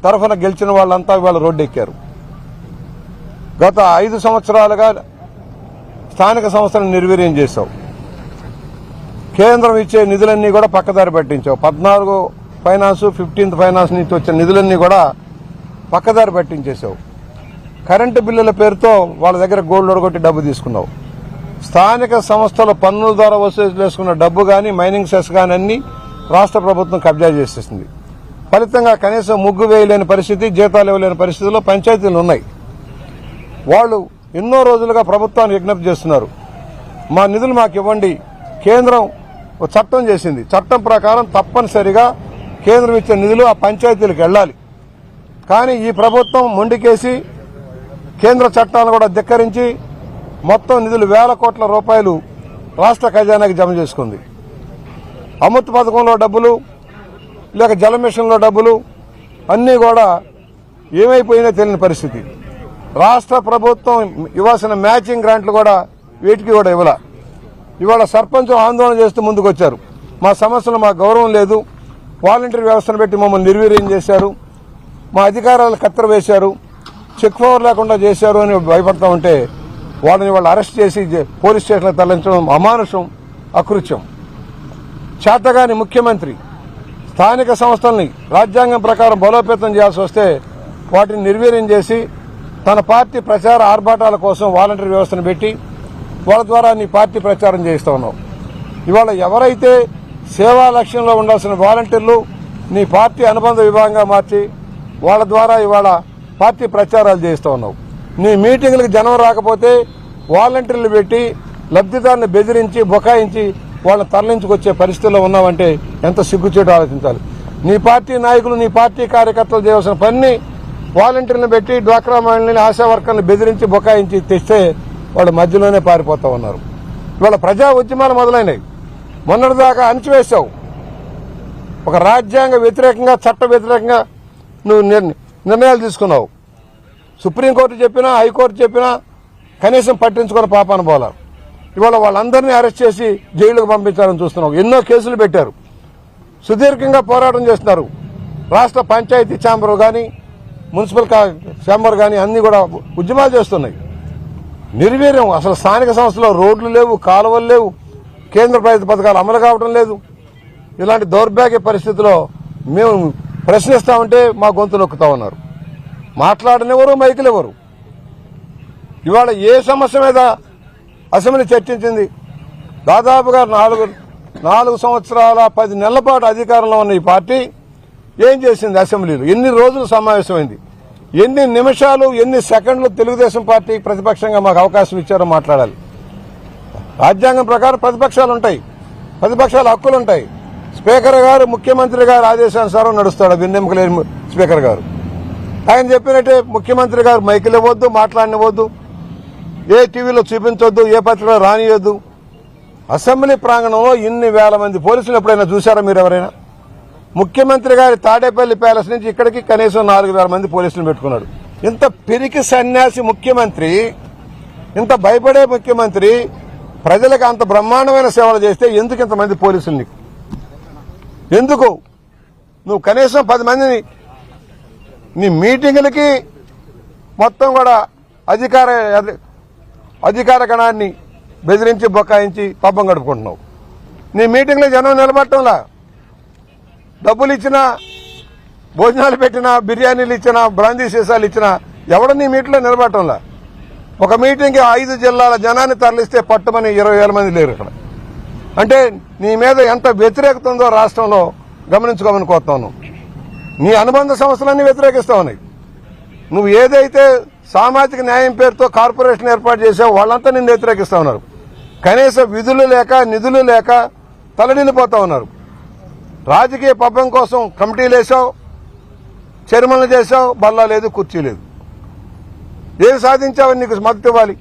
తరఫున గెలిచిన వాళ్ళంతా ఇవాళ రోడ్డెక్కారు. గత 5 సంవత్సరాలుగా స్థానిక సంస్థలను నిర్వీర్యం చేశావు. కేంద్రం ఇచ్చే నిధులన్నీ కూడా పక్కదారి పట్టించావు. 14 ఫైనాన్స్ 15th ఫైనాన్స్ నుంచి వచ్చిన నిధులన్నీ కూడా పక్కదారి పట్టించేశావు. కరెంటు బిల్లుల పేరుతో వాళ్ళ దగ్గర గోల్డ్ ఒడగొట్టి డబ్బు తీసుకున్నావు. స్థానిక సంస్థల పన్నుల ద్వారా వసూలు చేసుకున్న డబ్బు కానీ మైనింగ్ సెస్ కానీ అన్ని రాష్ట్ర ప్రభుత్వం కబ్జా చేసేసింది. ఫలితంగా కనీసం ముగ్గు వేయలేని పరిస్థితి, జీతాలు ఇవ్వలేని పరిస్థితుల్లో పంచాయతీలు ఉన్నాయి. వాళ్ళు ఎన్నో రోజులుగా ప్రభుత్వాన్ని విజ్ఞప్తి చేస్తున్నారు, మా నిధులు మాకు ఇవ్వండి. కేంద్రం ఒక చట్టం చేసింది. చట్టం ప్రకారం తప్పనిసరిగా కేంద్రం ఇచ్చే నిధులు ఆ పంచాయతీలకు వెళ్లాలి. కానీ ఈ ప్రభుత్వం మొండికేసి కేంద్ర చట్టాలను కూడా ధిక్కరించి మొత్తం నిధులు వేల కోట్ల రూపాయలు రాష్ట్ర ఖజానాకి జమ చేసుకుంది. అమృత్ పథకంలో డబ్బులు, లేక జల మిషన్లో డబ్బులు అన్నీ కూడా ఏమైపోయినా తెలియని పరిస్థితి. రాష్ట్ర ప్రభుత్వం ఇవ్వాల్సిన మ్యాచింగ్ గ్రాంట్లు కూడా వీటికి కూడా ఇవ్వాల. ఇవాళ సర్పంచ్ ఆందోళన చేస్తూ ముందుకు వచ్చారు. మా సమస్యలు మాకు గౌరవం లేదు, వాలంటరీ వ్యవస్థను పెట్టి మమ్మల్ని నిర్వీర్యం చేశారు, మా అధికారాలు కత్తెర వేశారు, చెక్ పవర్ లేకుండా చేశారు అని భయపడతా ఉంటే వాళ్ళని వాళ్ళు అరెస్ట్ చేసి పోలీస్ స్టేషన్లకు తరలించడం అమానుషం, అకృత్యం. చేతగాని ముఖ్యమంత్రి స్థానిక సంస్థల్ని రాజ్యాంగం ప్రకారం బలోపేతం చేయాల్సి వస్తే వాటిని నిర్వీర్యం చేసి తన పార్టీ ప్రచార ఆర్భాటాల కోసం వాలంటరీ వ్యవస్థను పెట్టి వాళ్ళ ద్వారా నీ పార్టీ ప్రచారం చేయిస్తా ఉన్నావు. ఇవాళ ఎవరైతే సేవా లక్ష్యంలో ఉండాల్సిన వాలంటీర్లు నీ పార్టీ అనుబంధ విభాగంగా మార్చి వాళ్ళ ద్వారా ఇవాళ పార్టీ ప్రచారాలు చేయిస్తా ఉన్నావు. నీ మీటింగులకు జనం రాకపోతే వాలంటీర్లు పెట్టి లబ్ధిదారుని బెదిరించి బొకాయించి వాళ్ళని తరలించుకొచ్చే పరిస్థితుల్లో ఉన్నావంటే ఎంత సిగ్గుచేటు ఆలోచించాలి. నీ పార్టీ నాయకులు, నీ పార్టీ కార్యకర్తలు చేయవలసిన పని వాలంటీర్లను పెట్టి డ్వాక్రా మహిళల్ని, ఆశా వర్కర్ని బెదిరించి బొకాయించి తెస్తే వాళ్ళు మధ్యలోనే పారిపోతా ఉన్నారు. ఇవాళ ప్రజా ఉద్యమాలు మొదలైనవి. మొన్నటిదాకా అణచివేశావు. ఒక రాజ్యాంగ వ్యతిరేకంగా, చట్ట వ్యతిరేకంగా నువ్వు నిర్ణయాలు తీసుకున్నావు. సుప్రీంకోర్టు చెప్పినా, హైకోర్టు చెప్పినా కనీసం పట్టించుకున్న పాపాన పోలా. ఇవాళ వాళ్ళందరినీ అరెస్ట్ చేసి జైలుకు పంపించాలని చూస్తున్నావు. ఎన్నో కేసులు పెట్టారు. సుదీర్ఘంగా పోరాటం చేస్తున్నారు. రాష్ట్ర పంచాయతీ ఛాంబర్ కానీ, మున్సిపల్ ఛాంబర్ కానీ అన్ని కూడా ఉద్యమాలు చేస్తున్నాయి. నిర్వీర్యం. అసలు స్థానిక సంస్థలో రోడ్లు లేవు, కాలువలు లేవు, కేంద్ర ప్రభుత్వ పథకాలు అమలు కావడం లేదు. ఇలాంటి దౌర్భాగ్య పరిస్థితిలో మేము ప్రశ్నిస్తామంటే మా గొంతు నొక్కుతా ఉన్నారు. మాట్లాడనివ్వరు, మైకులు ఎవరు. ఇవాళ ఏ సమస్య మీద అసెంబ్లీ చర్చించింది? దాదాపుగా 4 సంవత్సరాల 10 నెలల పాటు అధికారంలో ఉన్న ఈ పార్టీ ఏం చేసింది? అసెంబ్లీలో ఎన్ని రోజులు సమావేశమైంది? ఎన్ని నిమిషాలు, ఎన్ని సెకండ్లు తెలుగుదేశం పార్టీ ప్రతిపక్షంగా మాకు అవకాశం ఇచ్చారో మాట్లాడాలి. రాజ్యాంగం ప్రకారం ప్రతిపక్షాలు ఉంటాయి, ప్రతిపక్షాల హక్కులు ఉంటాయి. స్పీకర్ గారు, ముఖ్యమంత్రి గారు ఆదేశానుసారం నడుస్తాడు. విన్నెముక లేని స్పీకర్ గారు ఆయన చెప్పినట్టే ముఖ్యమంత్రి గారు మైకులు ఇవ్వద్దు, మాట్లాడనివ్వద్దు, ఏ టీవీలో చూపించొద్దు, ఏ పత్రికలో రానియొద్దు. అసెంబ్లీ ప్రాంగణంలో ఇన్ని వేల మంది పోలీసులు ఎప్పుడైనా చూశారా మీరు ఎవరైనా? ముఖ్యమంత్రి గారి తాడేపల్లి ప్యాలెస్ నుంచి ఇక్కడికి కనీసం 4,000 మంది పోలీసులు పెట్టుకున్నాడు. ఇంత పిరికి సన్యాసి ముఖ్యమంత్రి, ఇంత భయపడే ముఖ్యమంత్రి ప్రజలకు అంత బ్రహ్మాండమైన సేవలు చేస్తే ఎందుకు ఇంతమంది పోలీసులు నీకు? ఎందుకు? నువ్వు కనీసం 10 మందిని నీ మీటింగులకి మొత్తం కూడా అధికార గణాన్ని బెదిరించి బొకాయించి పబ్బం గడుపుకుంటున్నావు. నీ మీటింగ్లో జనం నిలబడటంలా, డబ్బులు ఇచ్చినా, భోజనాలు పెట్టినా, బిర్యానీలు ఇచ్చినా, బ్రాందీ సీసాలు ఇచ్చినా ఎవడ నీ మీటింగ్లో నిలబడటంలా. ఒక మీటింగ్కి 5 జిల్లాల జనాన్ని తరలిస్తే పట్టుమని 20,000 మంది లేరు ఇక్కడ. అంటే నీ మీద ఎంత వ్యతిరేకత ఉందో రాష్ట్రంలో గమనించుకోమని కోరుతాను. నీ అనుబంధ సంస్థలన్నీ వ్యతిరేకిస్తా ఉన్నాయి. నువ్వు ఏదైతే సామాజిక న్యాయం పేరుతో కార్పొరేషన్ ఏర్పాటు చేసావో వాళ్ళంతా నిన్ను వ్యతిరేకిస్తా ఉన్నారు. కనీస విధులు లేక, నిధులు లేక తలడిల్లిపోతా ఉన్నారు. రాజకీయ పబ్బం కోసం కమిటీలు వేసావు, చైర్మన్లు చేశావు, బల్లా లేదు, కుర్చీ లేదు. ఏం సాధించావని నీకు మద్దతు ఇవ్వాలి?